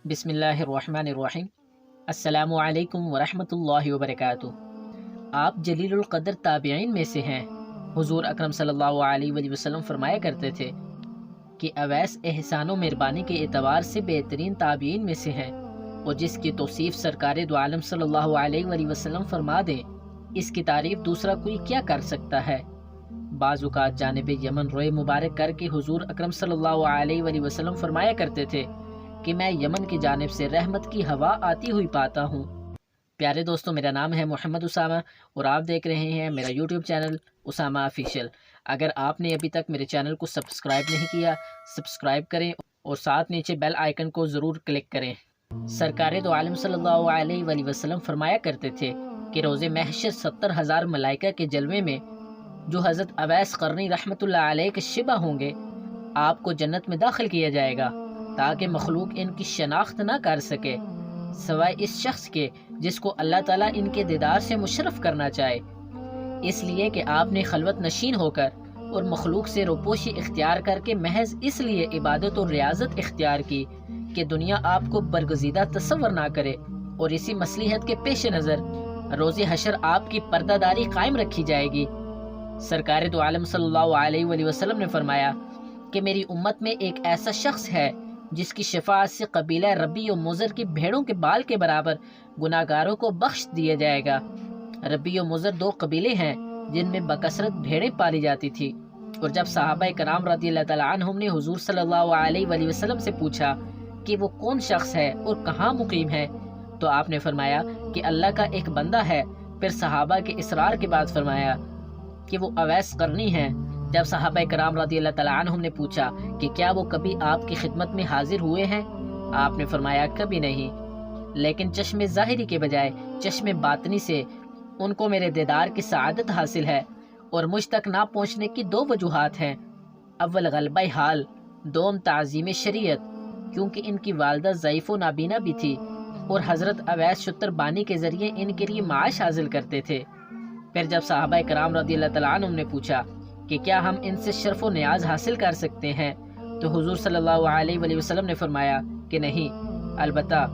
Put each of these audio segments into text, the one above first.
بسم اللہ الرحمن الرحیم۔ السلام علیکم ورحمۃ اللہ وبرکاتہ۔ آپ جلیل القدر تابعین میں سے ہیں۔ حضور اکرم صلی اللہ علیہ وآلہ وسلم فرمایا کرتے تھے کہ اویس احسان و مہربانی کے اعتبار سے بہترین تابعین میں سے ہیں، اور جس کی توصیف سرکار دو عالم صلی اللہ علیہ وآلہ وسلم فرما دیں، اس کی تعریف دوسرا کوئی کیا کر سکتا ہے۔ بعض اوقات جانب یمن روئے مبارک کر کے حضور اکرم صلی اللہ علیہ وآلہ وسلم فرمایا کرتے تھے کہ میں یمن کی جانب سے رحمت کی ہوا آتی ہوئی پاتا ہوں۔ پیارے دوستو، میرا نام ہے محمد اسامہ اور آپ دیکھ رہے ہیں میرا یوٹیوب چینل اسامہ آفیشیل۔ اگر آپ نے ابھی تک میرے چینل کو سبسکرائب نہیں کیا، سبسکرائب کریں اور ساتھ نیچے بیل آئیکن کو ضرور کلک کریں۔ سرکار دو عالم صلی اللہ علیہ وآلہ وسلم فرمایا کرتے تھے کہ روز محشر 70,000 ملائکہ کے جلوے میں جو حضرت اویس قرنی رحمۃ اللہ علیہ کے شبہ ہوں گے، آپ کو جنت میں داخل کیا جائے گا تاکہ مخلوق ان کی شناخت نہ کر سکے سوائے اس شخص کے جس کو اللہ تعالیٰ ان کے دیدار سے مشرف کرنا چاہے، اس لیے کہ آپ نے خلوت نشین ہو کر اور مخلوق سے روپوشی اختیار کر کے محض اس لیے عبادت اور ریاضت اختیار کی کہ دنیا آپ کو برگزیدہ تصور نہ کرے، اور اسی مصلحت کے پیش نظر روز حشر آپ کی پردہ داری قائم رکھی جائے گی۔ سرکار دو عالم صلی اللہ علیہ وآلہ وسلم نے فرمایا کہ میری امت میں ایک ایسا شخص ہے جس کی شفاعت سے قبیلہ ربی و مضر کی بھیڑوں کے بال کے برابر گناہگاروں کو بخش دیا جائے گا۔ ربی و مضر دو قبیلے ہیں جن میں بکثرت بھیڑیں پالی جاتی تھی، اور جب صحابہ کرام رضی اللہ تعالیٰ عنہم نے حضور صلی اللہ علیہ وآلہ وسلم سے پوچھا کہ وہ کون شخص ہے اور کہاں مقیم ہے، تو آپ نے فرمایا کہ اللہ کا ایک بندہ ہے۔ پھر صحابہ کے اصرار کے بعد فرمایا کہ وہ اویس قرنی ہیں۔ جب صحابہ کرام رضی اللہ تعالیٰ عنہم نے پوچھا کہ کیا وہ کبھی آپ کی خدمت میں حاضر ہوئے ہیں، آپ نے فرمایا کبھی نہیں، لیکن چشم ظاہری کے بجائے چشم باطنی سے ان کو میرے دیدار کی سعادت حاصل ہے، اور مجھ تک نہ پہنچنے کی دو وجوہات ہیں۔ اول غلبہ حال، دوم تعظیم شریعت، کیونکہ ان کی والدہ ضعیف و نابینا بھی تھی اور حضرت اویس شتر بانی کے ذریعے ان کے لیے معاش حاصل کرتے تھے۔ پھر جب صحابہ کرام رضی اللہ تعالیٰ عنہم نے پوچھا کہ کیا ہم ان سے شرف و نیاز حاصل کر سکتے ہیں، تو حضور صلی اللہ علیہ وآلہ وسلم نے فرمایا کہ نہیں، البتہ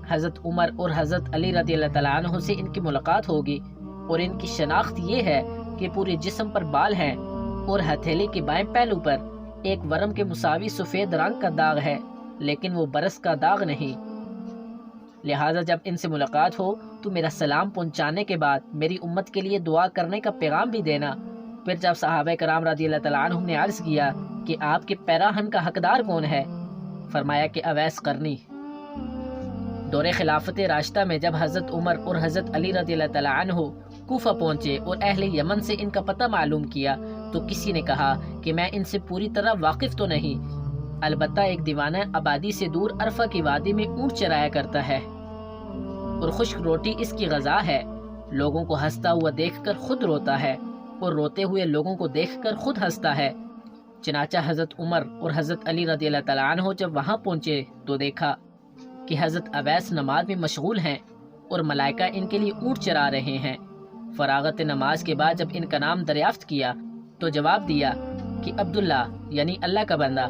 حضرت عمر اور حضرت علی رضی اللہ تعالیٰ عنہ سے ان کی ملاقات ہوگی، اور ان کی شناخت یہ ہے کہ پورے جسم پر بال ہیں اور ہتھیلی کے بائیں پہلو پر ایک ورم کے مساوی سفید رنگ کا داغ ہے، لیکن وہ برس کا داغ نہیں۔ لہٰذا جب ان سے ملاقات ہو تو میرا سلام پہنچانے کے بعد میری امت کے لیے دعا کرنے کا پیغام بھی دینا۔ پھر جب صحابہ کرام رضی اللہ تعالیٰ عنہم نے عرض کیا کہ آپ کے پیراہن کا حقدار کون ہے، فرمایا کہ اویس قرنی۔ دور خلافت راشدہ میں جب حضرت عمر اور حضرت علی رضی اللہ تعالیٰ عنہ کوفہ پہنچے اور اہل یمن سے ان کا پتہ معلوم کیا، تو کسی نے کہا کہ میں ان سے پوری طرح واقف تو نہیں، البتہ ایک دیوانہ آبادی سے دور عرفہ کی وادی میں اونٹ چرایا کرتا ہے اور خشک روٹی اس کی غذا ہے، لوگوں کو ہنستا ہوا دیکھ کر خود روتا ہے اور روتے ہوئے لوگوں کو دیکھ کر خود ہنستا ہے۔ چنانچہ حضرت عمر اور حضرت علی رضی اللہ تعالیٰ عنہ جب وہاں پہنچے تو دیکھا کہ حضرت اویس نماز میں مشغول ہیں اور ملائکہ ان کے لیے اونٹ چرا رہے ہیں۔ فراغت نماز کے بعد جب ان کا نام دریافت کیا تو جواب دیا کہ عبداللہ، یعنی اللہ کا بندہ۔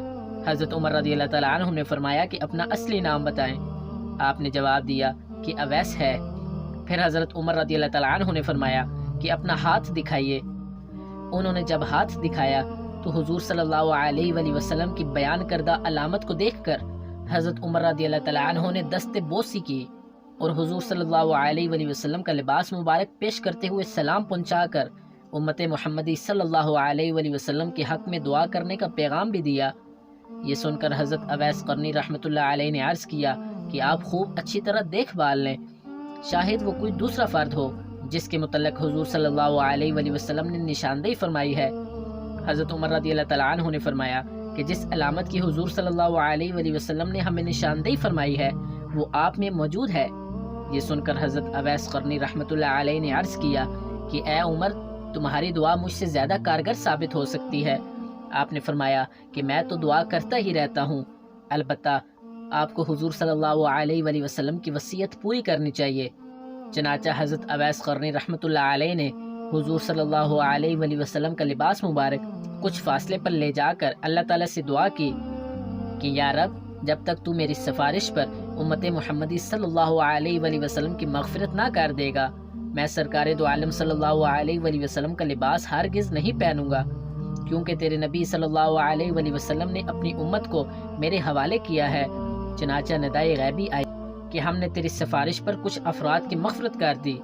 حضرت عمر رضی اللہ تعالیٰ عنہ نے فرمایا کہ اپنا اصلی نام بتائیں۔ آپ نے جواب دیا کہ اویس ہے۔ پھر حضرت عمر رضی اللہ تعالیٰ عنہ نے فرمایا کہ اپنا ہاتھ دکھائیے۔ انہوں نے جب ہاتھ دکھایا تو حضور صلی اللہ علیہ وآلہ وسلم کی بیان کردہ علامت کو دیکھ کر حضرت عمر رضی اللہ تعالیٰ عنہ نے دست بوسی کی اور حضور صلی اللہ علیہ وآلہ وسلم کا لباس مبارک پیش کرتے ہوئے سلام پہنچا کر امت محمدی صلی اللہ علیہ وآلہ وسلم کے حق میں دعا کرنے کا پیغام بھی دیا۔ یہ سن کر حضرت اویس قرنی رحمۃ اللہ علیہ نے عرض کیا کہ آپ خوب اچھی طرح دیکھ بھال لیں، شاہد وہ کوئی دوسرا فرد ہو جس کے متعلق حضور صلی اللہ علیہ وآلہ وسلم نے نشاندہی فرمائی ہے۔ حضرت عمر رضی اللہ تعالیٰ عنہ نے فرمایا کہ جس علامت کی حضور صلی اللہ علیہ وآلہ وسلم نے ہمیں نشاندہی فرمائی ہے وہ آپ میں موجود ہے۔ یہ سن کر حضرت اویس قرنی رحمۃ اللہ علیہ نے عرض کیا کہ اے عمر، تمہاری دعا مجھ سے زیادہ کارگر ثابت ہو سکتی ہے۔ آپ نے فرمایا کہ میں تو دعا کرتا ہی رہتا ہوں، البتہ آپ کو حضور صلی اللہ علیہ وآلہ وسلم کی وصیت پوری کرنی چاہیے۔ چنانچہ حضرت اویس قرنی رحمۃ اللہ علیہ نے حضور صلی اللہ علیہ وآلہ وسلم کا لباس مبارک کچھ فاصلے پر لے جا کر اللہ تعالیٰ سے دعا کی کہ یا رب، جب تک تو میری سفارش پر امت محمدی صلی اللہ علیہ وآلہ وسلم کی مغفرت نہ کر دے گا، میں سرکار دو عالم صلی اللہ علیہ وآلہ وسلم کا لباس ہرگز نہیں پہنوں گا، کیونکہ تیرے نبی صلی اللہ علیہ وآلہ وسلم نے اپنی امت کو میرے حوالے کیا ہے۔ چنانچہ ندائے غیبی آئی کہ ہم نے تیری سفارش پر کچھ افراد کی مغفرت کر دی،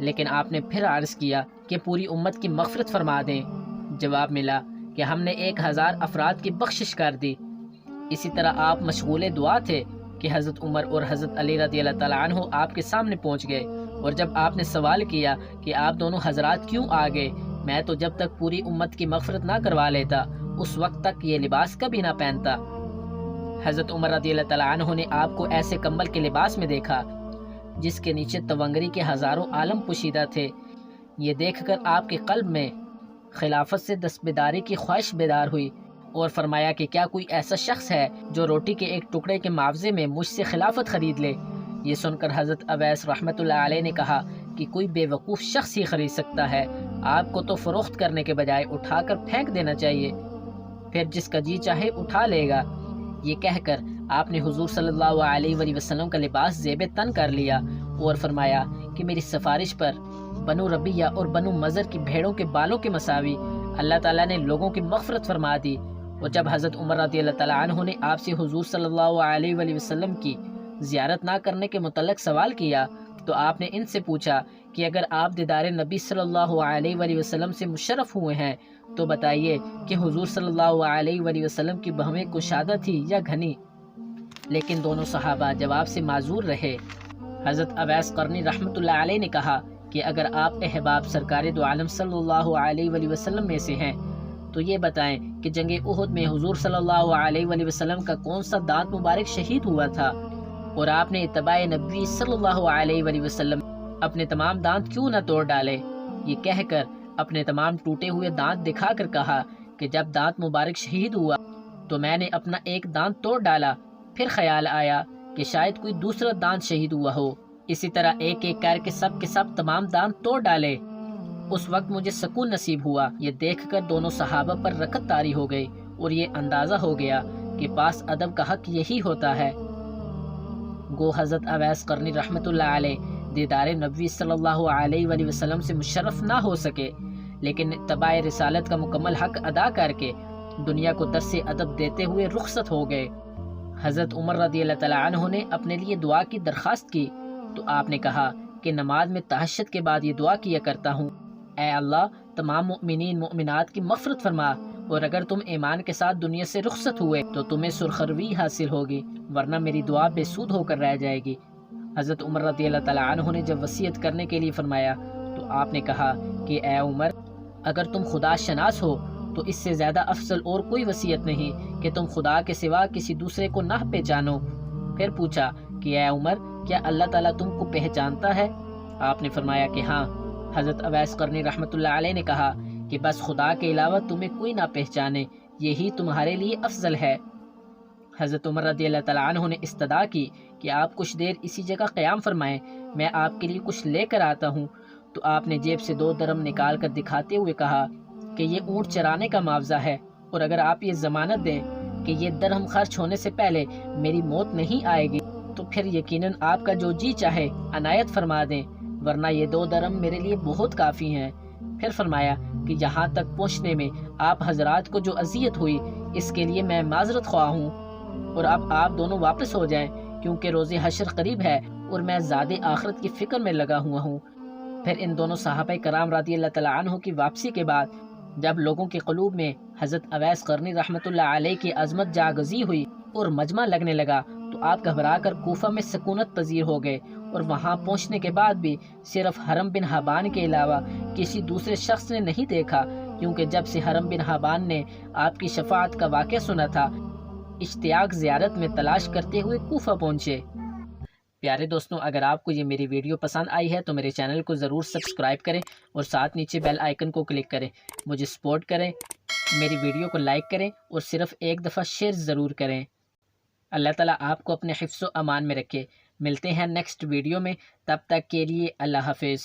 لیکن آپ نے پھر عرض کیا کہ پوری امت کی مغفرت فرما دیں۔ جواب ملا کہ ہم نے 1000 افراد کی بخشش کر دی۔ اسی طرح آپ مشغول دعا تھے کہ حضرت عمر اور حضرت علی رضی اللہ تعالیٰ عنہ آپ کے سامنے پہنچ گئے، اور جب آپ نے سوال کیا کہ آپ دونوں حضرات کیوں آ گئے، میں تو جب تک پوری امت کی مغفرت نہ کروا لیتا اس وقت تک یہ لباس کبھی نہ پہنتا۔ حضرت عمر رضی اللہ تعالیٰ عنہ نے آپ کو ایسے کمبل کے لباس میں دیکھا جس کے نیچے تونگری کے ہزاروں عالم پوشیدہ تھے۔ یہ دیکھ کر آپ کے قلب میں خلافت سے دستبرداری کی خواہش بیدار ہوئی، اور فرمایا کہ کیا کوئی ایسا شخص ہے جو روٹی کے ایک ٹکڑے کے معاوضے میں مجھ سے خلافت خرید لے؟ یہ سن کر حضرت اویس رحمۃ اللہ علیہ نے کہا کہ کوئی بے وقوف شخص ہی خرید سکتا ہے، آپ کو تو فروخت کرنے کے بجائے اٹھا کر پھینک دینا چاہیے، پھر جس کا جی چاہے اٹھا لے گا۔ یہ کہہ کر آپ نے حضور صلی اللہ علیہ وآلہ وسلم کا لباس زیب تن کر لیا، اور فرمایا کہ میری سفارش پر بنو ربیہ اور بنو مضر کی بھیڑوں کے بالوں کے مساوی اللہ تعالیٰ نے لوگوں کی مغفرت فرما دی۔ اور جب حضرت عمر رضی اللہ تعالیٰ عنہ نے آپ سے حضور صلی اللہ علیہ وآلہ وسلم کی زیارت نہ کرنے کے متعلق سوال کیا تو آپ نے ان سے پوچھا کہ اگر آپ دیدار نبی صلی اللہ علیہ وآلہ وسلم سے مشرف ہوئے ہیں تو بتائیے کہ حضور صلی اللہ علیہ وآلہ وسلم کی بہمیں کشادہ تھی یا گھنی؟ لیکن دونوں صحابہ جواب سے معذور رہے۔ حضرت اویس قرنی رحمۃ اللہ علیہ نے کہا کہ اگر آپ احباب سرکار دو عالم صلی اللہ علیہ وآلہ وسلم میں سے ہیں تو یہ بتائیں کہ جنگ احد میں حضور صلی اللہ علیہ وآلہ وسلم کا کون سا دانت مبارک شہید ہوا تھا، اور آپ نے اتباع نبی صلی اللہ علیہ وآلہ وسلم اپنے تمام دانت کیوں نہ توڑ ڈالے؟ یہ کہہ کر اپنے تمام ٹوٹے ہوئے دانت دکھا کر کہا کہ جب دانت مبارک شہید ہوا تو میں نے اپنا ایک دانت توڑ ڈالا، پھر خیال آیا کہ شاید کوئی دوسرا دانت شہید ہوا ہو، اسی طرح ایک ایک کر کے سب تمام دانت توڑ ڈالے۔ اس وقت مجھے سکون نصیب ہوا۔ یہ دیکھ کر دونوں صحابہ پر رکت طاری ہو گئی، اور یہ اندازہ ہو گیا کہ پاس ادب کا حق یہی ہوتا ہے۔ گو حضرت اویس قرنی رحمۃ اللہ علیہ دیدار نبوی صلی اللہ علیہ وآلہ وسلم سے مشرف نہ ہو سکے، لیکن اتباع رسالت کا مکمل حق ادا کر کے دنیا کو درس ادب دیتے ہوئے رخصت ہو گئے۔ حضرت عمر رضی اللہ تعالیٰ عنہ نے اپنے لیے دعا کی درخواست کی تو آپ نے کہا کہ نماز میں تہجد کے بعد یہ دعا کیا کرتا ہوں، اے اللہ تمام مؤمنین مؤمنات کی مغفرت فرما، اور اگر تم ایمان کے ساتھ دنیا سے رخصت ہوئے تو تمہیں سرخروی حاصل ہوگی، ورنہ میری دعا بے سود ہو کر رہ جائے گی۔ حضرت عمر رضی اللہ تعالیٰ عنہ نے جب وصیت کرنے کے لیے فرمایا تو آپ نے کہا کہ اے عمر، اگر تم خدا شناس ہو تو اس سے زیادہ افضل اور کوئی وصیت نہیں کہ تم خدا کے سوا کسی دوسرے کو نہ پہچانو۔ پھر پوچھا کہ اے عمر، کیا اللہ تعالیٰ تم کو پہچانتا ہے؟ آپ نے فرمایا کہ ہاں۔ حضرت اویس قرنی رحمۃ اللہ علیہ نے کہا کہ بس خدا کے علاوہ تمہیں کوئی نہ پہچانے، یہی تمہارے لیے افضل ہے۔ حضرت عمر رضی اللہ تعالیٰ عنہ نے استدعا کی کہ آپ کچھ دیر اسی جگہ قیام فرمائیں، میں آپ کے لیے کچھ لے کر آتا ہوں۔ تو آپ نے جیب سے 2 درم نکال کر دکھاتے ہوئے کہا کہ یہ اونٹ چرانے کا معاوضہ ہے، اور اگر آپ یہ ضمانت دیں کہ یہ درہم خرچ ہونے سے پہلے میری موت نہیں آئے گی تو پھر یقیناً آپ کا جو جی چاہے عنایت فرما دیں، ورنہ یہ 2 درم میرے لیے بہت کافی ہیں۔ پھر فرمایا کہ یہاں تک پہنچنے میں آپ حضرات کو جو اذیت ہوئی اس کے لیے میں معذرت خواہ ہوں، اور اب آپ دونوں واپس ہو جائیں کیونکہ روز حشر قریب ہے اور میں زیادہ آخرت کی فکر میں لگا ہوا ہوں۔ پھر ان دونوں صحابہ کرام رضی اللہ تعالیٰ عنہ کی واپسی کے بعد جب لوگوں کے قلوب میں حضرت اویس قرنی رحمۃ اللہ علیہ کی عظمت جاگزی ہوئی اور مجمع لگنے لگا تو آپ گھبرا کر کوفہ میں سکونت پذیر ہو گئے، اور وہاں پہنچنے کے بعد بھی صرف حرم بن حبان کے علاوہ کسی دوسرے شخص نے نہیں دیکھا، کیونکہ جب سے حرم بن حبان نے آپ کی شفاعت کا واقعہ سنا تھا اشتیاق زیارت میں تلاش کرتے ہوئے کوفہ پہنچے۔ پیارے دوستوں، اگر آپ کو یہ میری ویڈیو پسند آئی ہے تو میرے چینل کو ضرور سبسکرائب کریں اور ساتھ نیچے بیل آئیکن کو کلک کریں، مجھے سپورٹ کریں، میری ویڈیو کو لائک کریں اور صرف ایک دفعہ شیئر ضرور کریں۔ اللہ تعالیٰ آپ کو اپنے حفظ و امان میں رکھے۔ ملتے ہیں نیکسٹ ویڈیو میں، تب تک کے لیے اللہ حافظ۔